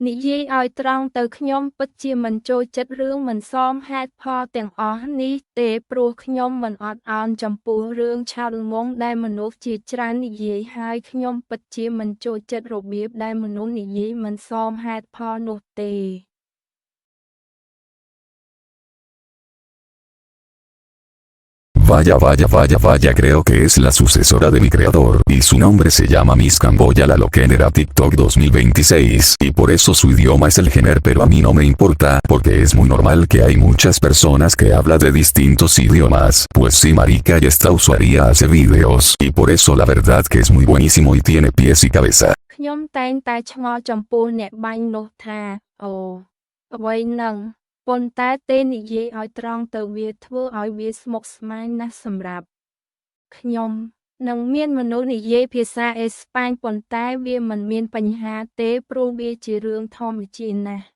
និយាយឲ្យត្រង់ទៅខ្ញុំពិតជាមិនចូលចិត្តរឿងមិនសមហេតុផលទាំងអស់នេះទេព្រោះខ្ញុំមិនអត់ឱនចំពោះរឿងឆៅល្មងដែលមនុស្សជាច្រើននិយាយហើយខ្ញុំពិតជាមិនចូលចិត្តរបៀបដែលមនុស្សនិយាយមិនសមហេតុផលនោះទេ Vaya, vaya, vaya, vaya, creo que es la sucesora de mi creador, y su nombre se llama Miss Camboya la loquenera TikTok 2026, y por eso su idioma es el género, pero a mí no me importa, porque es muy normal que hay muchas personas que hablan de distintos idiomas, pues sí marica y esta usuaria hace videos, y por eso la verdad que es muy buenísimo y tiene pies y cabeza. ខ្ញុំតែងតែឆ្ងល់ចំពោះអ្នកបាញ់នោះថាអូអ្វីនឹងប៉ុន្តែទេនិយាយឲ្យត្រង់ទៅវាធ្វើឲ្យវាស្មុគស្មាញណាស់សម្រាប់ខ្ញុំនឹងមានមនុស្សនិយាយភាសាអេស្ប៉ាញប៉ុន្តែវាមិនមានបញ្ហាទេព្រោះវាជារឿងធម្មជាតិណាស់